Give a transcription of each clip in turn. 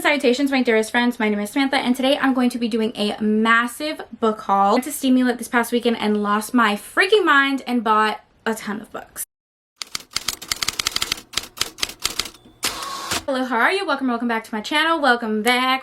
salutations, my dearest friends. My name is Samantha, and today I'm going to be doing a massive book haul. I went to Steamy Lit this past weekend and lost my freaking mind and bought a ton of books. Hello, how are you? Welcome back to my channel. Welcome back.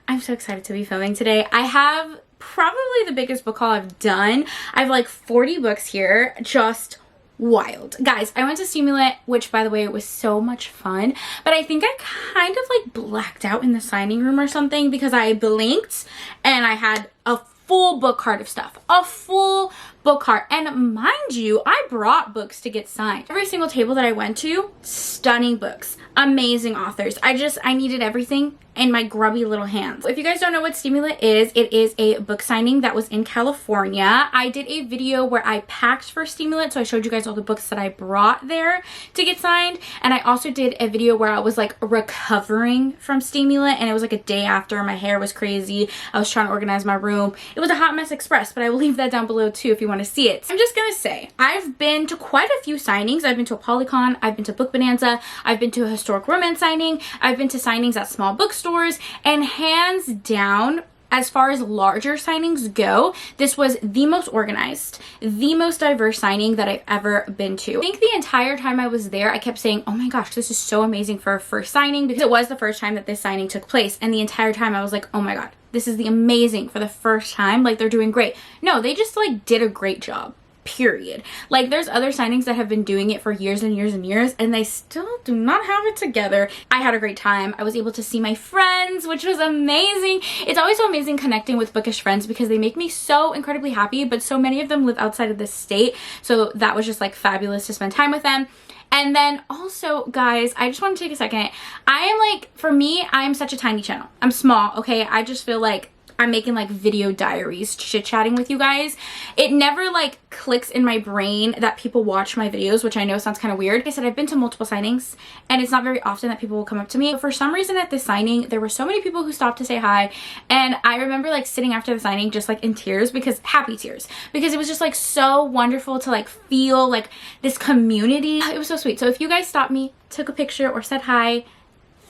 I'm so excited to be filming today. I have probably the biggest book haul I've done. I have like 40 books here, just wild. Guys, I went to Steamy Lit, which by the way, was so much fun, but I think I kind of like blacked out in the signing room or something because I blinked and I had a full book cart of stuff. A full book cart. And mind you, I brought books to get signed. Every single table that I went to, stunning books, amazing authors. I needed everything in my grubby little hands. If you guys don't know what Steamy Lit is, it is a book signing that was in California. I did a video where I packed for Steamy Lit, so I showed you guys all the books that I brought there to get signed. And I also did a video where I was like recovering from Steamy Lit, and it was like a day after. My hair was crazy. I was trying to organize my room. It was a hot mess express, but I will leave that down below too if you want to see it. I'm just gonna say, I've been to quite a few signings. I've been to a Polycon, I've been to Book Bonanza, I've been to a historic romance signing, I've been to signings at small bookstores, and hands down, as far as larger signings go, this was the most organized, the most diverse signing that I've ever been to. I think the entire time I was there, I kept saying, oh my gosh, this is so amazing for a first signing, because it was the first time that this signing took place. And the entire time I was like, oh my God, this is the amazing for the first time. Like, they're doing great. No, they just like did a great job. Period. Like, there's other signings that have been doing it for years and years and years, and they still do not have it together. I had a great time. I was able to see my friends, which was amazing. It's always so amazing connecting with bookish friends because they make me so incredibly happy, but so many of them live outside of the state, so that was just like fabulous to spend time with them. And then also, guys, I just want to take a second. I am like, for me, I am such a tiny channel. I'm small, okay? I just feel like I'm making like video diaries, chit-chatting with you guys. It never like clicks in my brain that people watch my videos, which I know sounds kind of weird. Like I said, I've been to multiple signings, and it's not very often that people will come up to me. But for some reason at this signing, there were so many people who stopped to say hi. And I remember like sitting after the signing just like in tears, because happy tears, because it was just like so wonderful to like feel like this community. It was so sweet. So if you guys stopped me, took a picture, or said hi,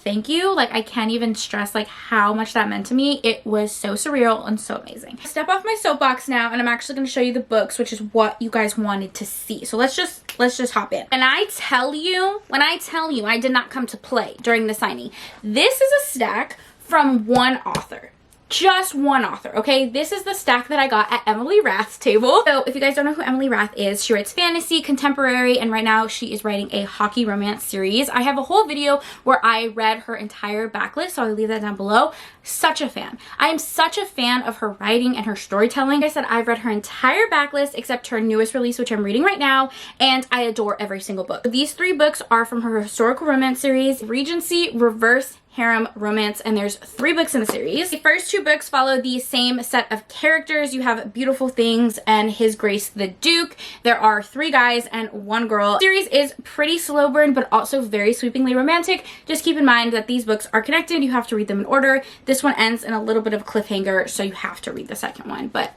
thank you. Like, I can't even stress like how much that meant to me. It was so surreal and so amazing. Step off my soapbox now, and I'm actually going to show you the books, which is what you guys wanted to see. So let's just hop in. And when I tell you I did not come to play during the signing. This is a stack from one author. Just one author, okay? This is the stack that I got at Emily Rath's table. So if you guys don't know who Emily Rath is, she writes fantasy, contemporary, and right now she is writing a hockey romance series. I have a whole video where I read her entire backlist, so I'll leave that down below. Such a fan. I am such a fan of her writing and her storytelling. Like I said, I've read her entire backlist except her newest release, which I'm reading right now, and I adore every single book. These 3 books are from her historical romance series, Regency, Reverse, Harem, Romance, and there's 3 books in the series. The first 2 books follow the same set of characters. You have Beautiful Things and His Grace the Duke. There are 3 guys and 1 girl. The series is pretty slow burn, but also very sweepingly romantic. Just keep in mind that these books are connected. You have to read them in order. This one ends in a little bit of a cliffhanger, so you have to read the second one, but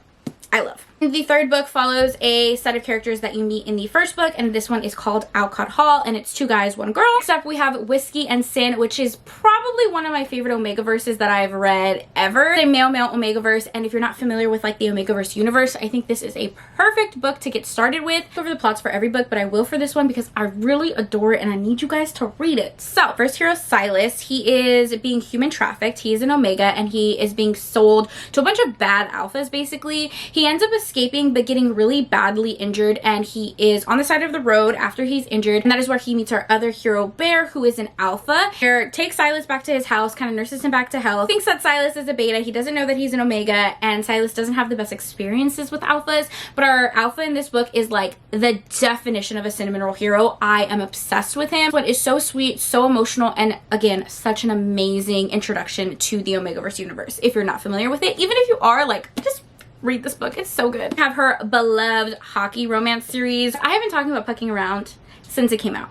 I love. The 3rd book follows a set of characters that you meet in the 1st book, and this one is called Alcott Hall, and it's 2 guys, 1 girl. Next up, we have Whiskey and Sin, which is probably one of my favorite Omegaverses that I've read ever. It's a male-male Omegaverse, and if you're not familiar with like the Omegaverse universe, I think this is a perfect book to get started with. I'll go over the plots for every book, but I will for this one because I really adore it and I need you guys to read it. So, first hero, Silas. He is being human trafficked. He is an Omega, and he is being sold to a bunch of bad alphas, basically. He ends up escaping but getting really badly injured, and he is on the side of the road after he's injured, and that is where he meets our other hero, Bear, who is an alpha. Bear takes Silas back to his house, kind of nurses him back to health, thinks that Silas is a beta. He doesn't know that he's an Omega, and Silas doesn't have the best experiences with alphas, but our alpha in this book is like the definition of a cinnamon roll hero. I am obsessed with him. What is so sweet, so emotional, and again, such an amazing introduction to the Omegaverse universe. If you're not familiar with it, even if you are, like, just read this book. It's so good. I have her beloved hockey romance series. I have been talking about Pucking Around since it came out.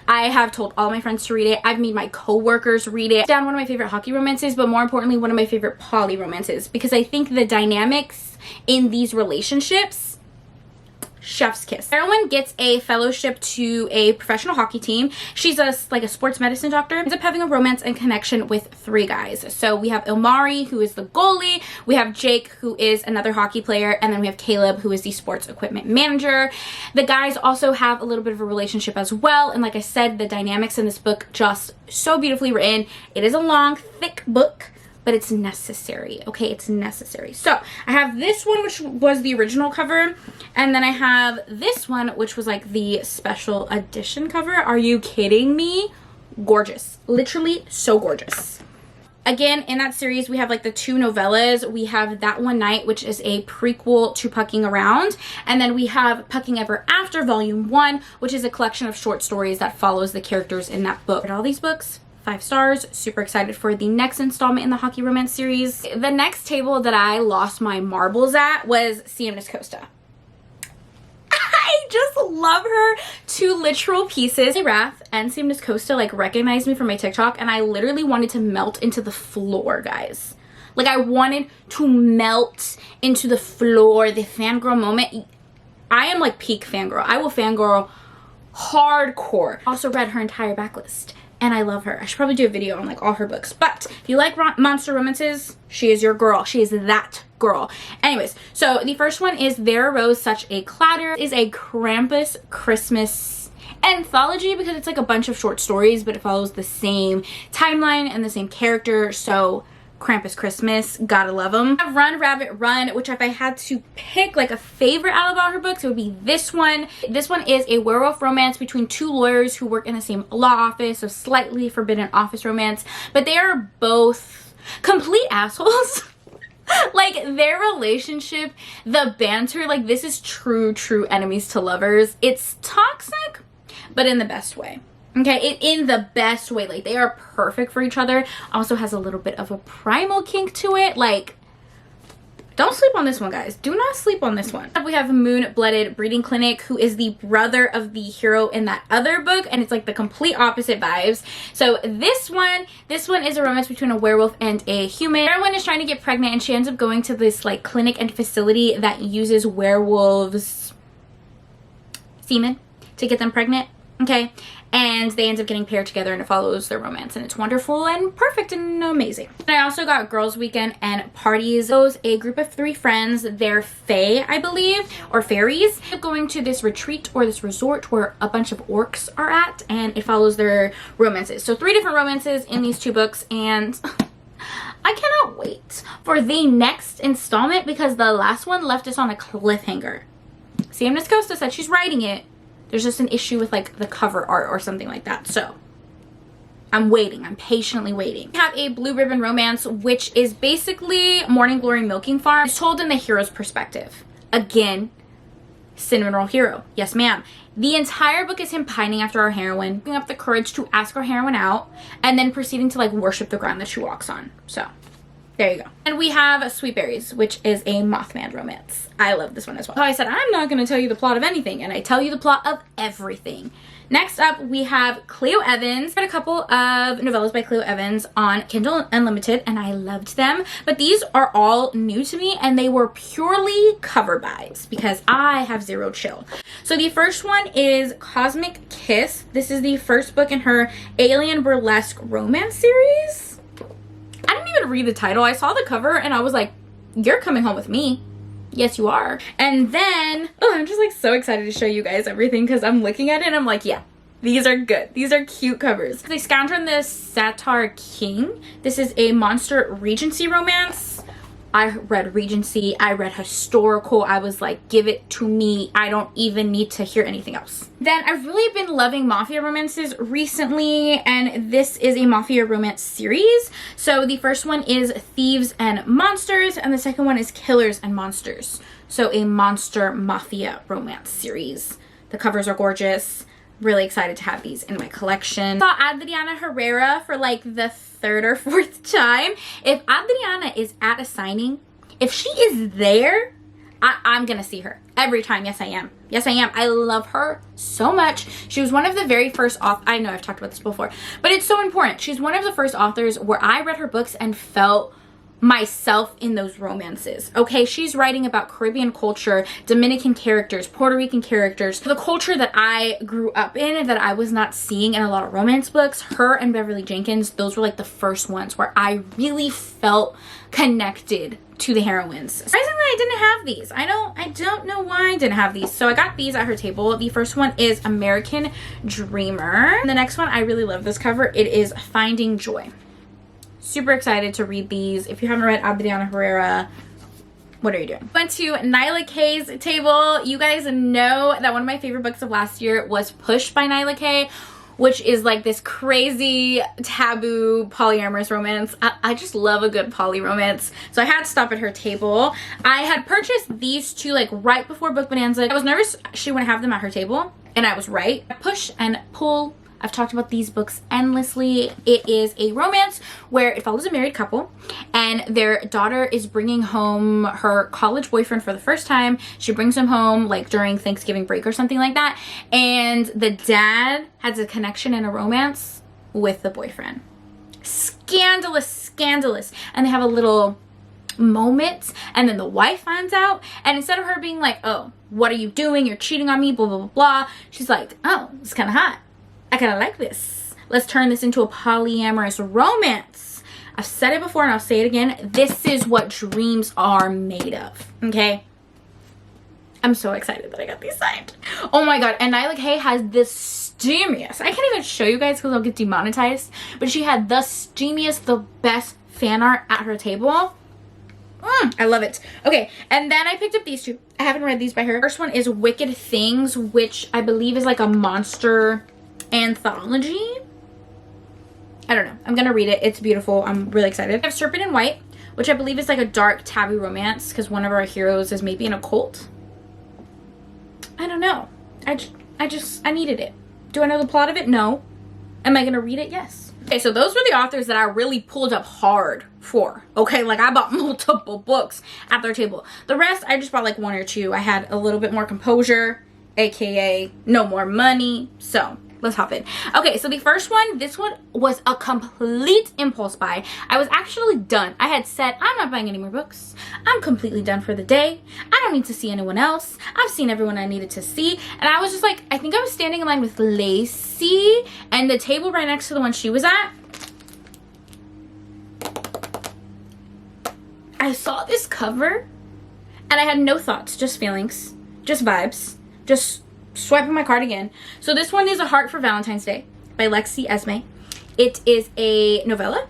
I have told all my friends to read it. I've made my co-workers read it. It's down one of my favorite hockey romances, but more importantly, one of my favorite poly romances, because I think the dynamics in these relationships chef's kiss. Heroine gets a fellowship to a professional hockey team. She's like a sports medicine doctor. Ends up having a romance and connection with 3 guys. So we have Ilmari, who is the goalie. We have Jake, who is another hockey player. And then we have Caleb, who is the sports equipment manager. The guys also have a little bit of a relationship as well. And like I said, the dynamics in this book just so beautifully written. It is a long, thick book, but it's necessary. Okay, it's necessary. So I have this one, which was the original cover, and then I have this one, which was like the special edition cover. Are you kidding me? Gorgeous. Literally so gorgeous. Again, in that series, we have like the 2 novellas. We have That One Night, which is a prequel to Pucking Around. And then we have Pucking Ever After, Volume 1, which is a collection of short stories that follows the characters in that book. Read all these books. 5 stars. Super excited for the next installment in the hockey romance series. The next table that I lost my marbles at was CMNS Costa. I just love her to literal pieces. Wrath and CMNS Costa like recognized me from my TikTok, and I literally wanted to melt into the floor, guys. Like, I wanted to melt into the floor. The fangirl moment. I am like peak fangirl. I will fangirl hardcore. Also read her entire backlist. And I love her. I should probably do a video on like all her books. But if you like monster romances, she is your girl. She is that girl. Anyways, so the first one is There Arose Such a Clatter. It is a Krampus Christmas anthology because it's like a bunch of short stories, but it follows the same timeline and the same character. So Krampus Christmas, gotta love them. I have Run Rabbit Run, which if I had to pick like a favorite out of all her books, it would be this one. This one is a werewolf romance between 2 lawyers who work in the same law office, so slightly forbidden office romance, but they are both complete assholes. Like, their relationship, the banter, like, this is true enemies to lovers. It's toxic, but in the best way. Okay, in the best way. Like, they are perfect for each other. Also has a little bit of a primal kink to it. Like, don't sleep on this one, guys. Do not sleep on this one. We have Moon-Blooded Breeding Clinic, who is the brother of the hero in that other book, and it's like the complete opposite vibes. So this one is a romance between a werewolf and a human. Heroine is trying to get pregnant, and she ends up going to this like clinic and facility that uses werewolves' semen to get them pregnant. Okay, and they end up getting paired together, and it follows their romance, and it's wonderful and perfect and amazing. And I also got Girls Weekend and Parties. Those a group of 3 friends. They're fae, I believe, or fairies, going to this retreat or this resort where a bunch of orcs are at, and it follows their romances. So 3 different romances in these 2 books, and I cannot wait for the next installment because the last one left us on a cliffhanger. CMNS Costa said she's writing it. There's just an issue with like the cover art or something like that. So I'm waiting. I'm patiently waiting. We have a Blue Ribbon Romance, which is basically Morning Glory Milking Farm. It's told in the hero's perspective. Again, cinnamon roll hero. Yes, ma'am. The entire book is him pining after our heroine, picking up the courage to ask our heroine out, and then proceeding to like worship the ground that she walks on. So there you go. And we have Sweet Berries, which is a Mothman romance. I love this one as well. So I said, I'm not going to tell you the plot of anything, and I tell you the plot of everything. Next up, we have Cleo Evans. I read a couple of novellas by Cleo Evans on Kindle Unlimited, and I loved them. But these are all new to me, and they were purely cover buys because I have zero chill. So the first one is Cosmic Kiss. This is the first book in her Alien Burlesque romance series. I didn't even read the title. I saw the cover and I was like, you're coming home with me. Yes, you are. And then, oh, I'm just like so excited to show you guys everything because I'm looking at it and I'm like, yeah, these are good. These are cute covers. The Scoundrel and the Satyr King. This is a monster Regency romance. I read Regency. I read historical. I was like, give it to me. I don't even need to hear anything else. Then I've really been loving Mafia romances recently, and this is a Mafia romance series. So the first one is Thieves and Monsters, and the second one is Killers and Monsters. So a monster Mafia romance series. The covers are gorgeous. Really excited to have these in my collection. I saw Adriana Herrera for like the 3rd or 4th time. If Adriana is at a signing, if she is there, I'm gonna see her every time. Yes, I am. Yes, I am. I love her so much. She was one of the very first I know I've talked about this before, but it's so important. She's one of the first authors where I read her books and felt myself in those romances. Okay, she's writing about Caribbean culture, Dominican characters, Puerto Rican characters, the culture that I grew up in and that I was not seeing in a lot of romance books. Her and Beverly Jenkins, those were like the first ones where I really felt connected to the heroines. Surprisingly, I didn't have these. I don't know why I didn't have these. So I got these at her table. The first one is American Dreamer. And the next one, I really love this cover. It is Finding Joy. Super excited to read these. If you haven't read Adriana Herrera, what are you doing? Went to Nyla K's table. You guys know that one of my favorite books of last year was Push by Nyla K, which is like this crazy taboo polyamorous romance. I just love a good poly romance. So I had to stop at her table. I had purchased these two like right before Book Bonanza. I was nervous she wouldn't have them at her table, and I was right. Push and Pull. I've talked about these books endlessly. It is a romance where it follows a married couple and their daughter is bringing home her college boyfriend for the first time. She brings him home like during Thanksgiving break or something like that. And the dad has a connection and a romance with the boyfriend. Scandalous, scandalous. And they have a little moment, and then the wife finds out, and instead of her being like, oh, what are you doing? You're cheating on me, blah, blah, blah, blah. She's like, oh, it's kind of hot. I kind of like this. Let's turn this into a polyamorous romance. I've said it before and I'll say it again. This is what dreams are made of, okay? I'm so excited that I got these signed. Oh my god, and Nyla K has the steamiest. I can't even show you guys because I'll get demonetized, but she had the steamiest, the best fan art at her table. I love it. Okay, and then I picked up these two. I haven't read these by her. First one is Wicked Things, which I believe is like a monster anthology. I don't know. I'm gonna read it. It's beautiful. I'm really excited. I have Serpent in White, which I believe is like a dark taboo romance because one of our heroes is maybe in a cult. I don't know. I needed it. Do I know the plot of it? No. Am I gonna read it? Yes. Okay, so those were the authors that I really pulled up hard for. Okay, like I bought multiple books at their table. The rest, I just bought like one or two. I had a little bit more composure, aka no more money. So let's hop in. Okay, so the first one, this one was a complete impulse buy. I was actually done. I had said, I'm not buying any more books. I'm completely done for the day. I don't need to see anyone else. I've seen everyone I needed to see. And I was just like, I think I was standing in line with Lacey, and the table right next to the one she was at, I saw this cover, and I had no thoughts, just feelings, just vibes, just swiping my card again. So this one is A Heart for Valentine's Day by Lexi Esme. It is a novella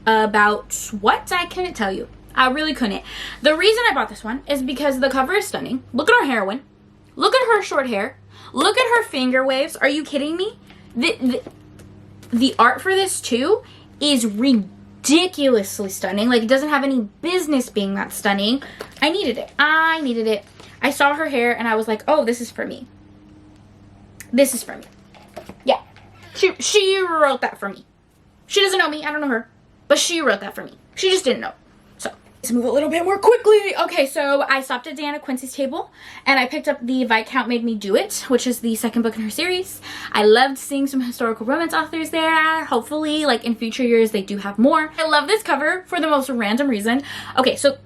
about what? I couldn't tell you. I really couldn't. The reason I bought this one is because the cover is stunning. Look at our heroine. Look at her short hair. Look at her finger waves. Are you kidding me? The art for this too is ridiculously stunning. Like, it doesn't have any business being that stunning. I needed it. I needed it. I saw her hair and I was like, oh, this is for me. This is for me. Yeah. She wrote that for me. She doesn't know me. I don't know her. But she wrote that for me. She just didn't know. So let's move a little bit more quickly. Okay, so I stopped at Diana Quincy's table and I picked up the Viscount Made Me Do It, which is the second book in her series. I loved seeing some historical romance authors there. Hopefully, like in future years, they do have more. I love this cover for the most random reason. Okay, so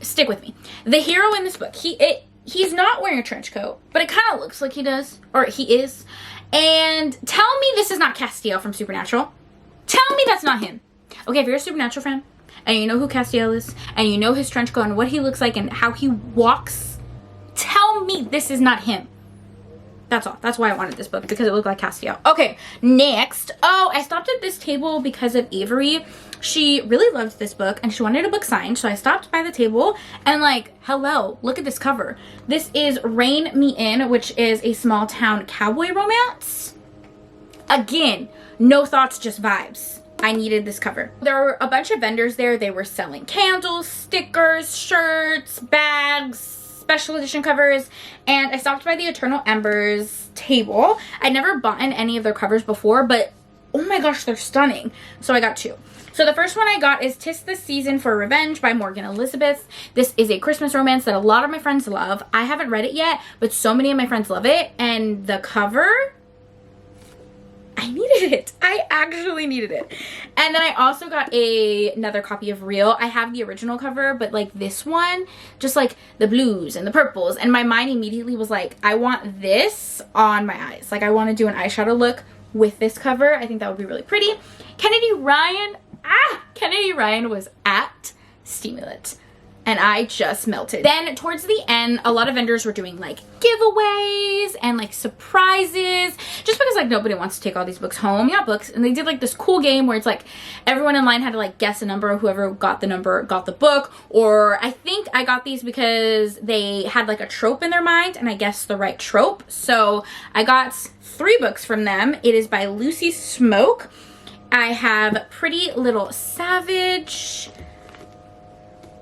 stick with me. The hero in this book, he's not wearing a trench coat, but it kind of looks like he does, or he is. And tell me this is not Castiel from Supernatural. Tell me that's not him. Okay, if you're a Supernatural fan and you know who Castiel is and you know his trench coat and what he looks like and how he walks, tell me this is not him. That's all. That's why I wanted this book, because it looked like Castiel. Okay, next. Oh, I stopped at this table because of Avery. She really loved this book and she wanted a book signed, so I stopped by the table and like, hello, look at this cover. This is Rein Me In, which is a small town cowboy romance. Again, no thoughts, just vibes. I needed this cover. There were a bunch of vendors there. They were selling candles, stickers, shirts, bags, special edition covers, and I stopped by the Eternal Embers table. I'd never bought any of their covers before, but oh my gosh, they're stunning. So I got two. So the first one I got is 'Tis the Season for Revenge by Morgan Elizabeth. This is a Christmas romance that a lot of my friends love. I haven't read it yet, but so many of my friends love it. And the cover, I needed it. I actually needed it. And then I also got another copy of Real. I have the original cover, but like this one, just like the blues and the purples. And my mind immediately was like, I want this on my eyes. Like I want to do an eyeshadow look with this cover. I think that would be really pretty. Kennedy Ryan was at Steamy Lit. And I just melted. Then towards the end, a lot of vendors were doing like giveaways and like surprises, just because like nobody wants to take all these books home. Yeah, books. And they did like this cool game where it's like everyone in line had to like guess a number. Whoever got the number got the book. Or I think I got these because they had like a trope in their mind and I guessed the right trope. So I got 3 books from them. It is by Lucy Smoke. I have Pretty Little Savage,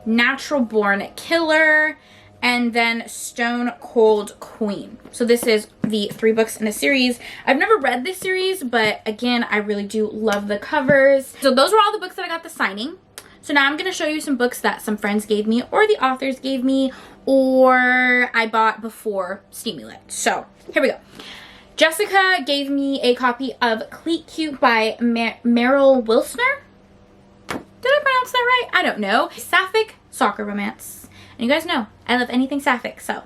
Natural Born Killer, and then Stone Cold Queen. So this is the 3 books in a series. I've never read this series, but again, I really do love the covers. So those were all the books that I got the signing. So now I'm going to show you some books that some friends gave me, or the authors gave me, or I bought before Steamy Lit. So here we go. Jessica gave me a copy of Cleat Cute by Meryl Wilsner. Did I pronounce that right? I don't know. Sapphic soccer romance. And you guys know, I love anything sapphic, so.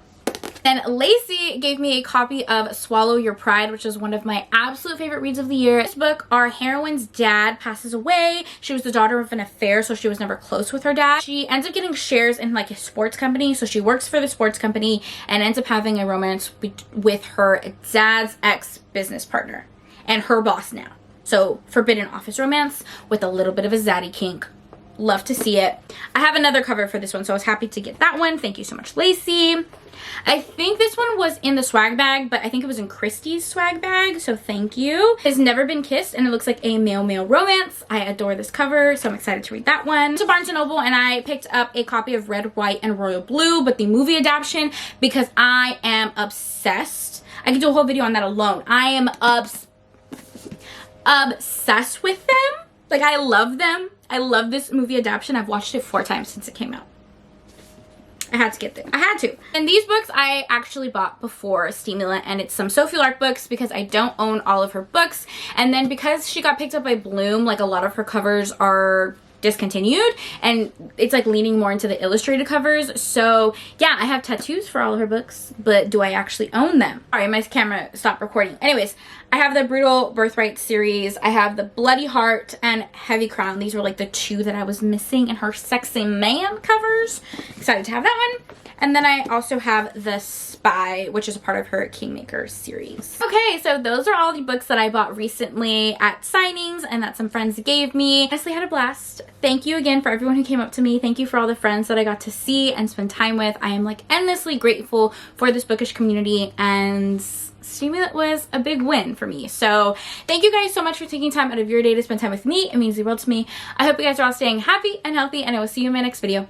Then Lacey gave me a copy of Swallow Your Pride, which is one of my absolute favorite reads of the year. This book, our heroine's dad passes away. She was the daughter of an affair, so she was never close with her dad. She ends up getting shares in like a sports company, so she works for the sports company and ends up having a romance with her dad's ex-business partner and her boss now. So forbidden office romance with a little bit of a zaddy kink. Love to see it. I have another cover for this one, so I was happy to get that one. Thank you so much, Lacey. I think this one was in the swag bag, but I think it was in Christie's swag bag, so thank you. It's Never Been Kissed, and it looks like a male-male romance. I adore this cover, so I'm excited to read that one. So Barnes & Noble, and I picked up a copy of Red, White, and Royal Blue, but the movie adaptation, because I am obsessed. I could do a whole video on that alone. I am obsessed with them. Like, I love them. I love this movie adaptation. I've watched it 4 times since it came out. I had to get them. I had to. And these books I actually bought before Steamy Lit, and it's some Sophie Lark books because I don't own all of her books. And then because she got picked up by Bloom, like a lot of her covers are discontinued, and it's like leaning more into the illustrated covers. So yeah, I have tattoos for all of her books, but do I actually own them? Sorry, my camera stopped recording. Anyways, I have the Brutal Birthright series. I have the Bloody Heart and Heavy Crown. These were like the 2 that I was missing in her Sexy Man covers. Excited to have that one. And then I also have The Spy, which is a part of her Kingmaker series. Okay, so those are all the books that I bought recently at signings and that some friends gave me. Honestly, had a blast. Thank you again for everyone who came up to me. Thank you for all the friends that I got to see and spend time with. I am like endlessly grateful for this bookish community, and Steamy Lit was a big win for me. So thank you guys so much for taking time out of your day to spend time with me. It means the world to me. I hope you guys are all staying happy and healthy, and I will see you in my next video.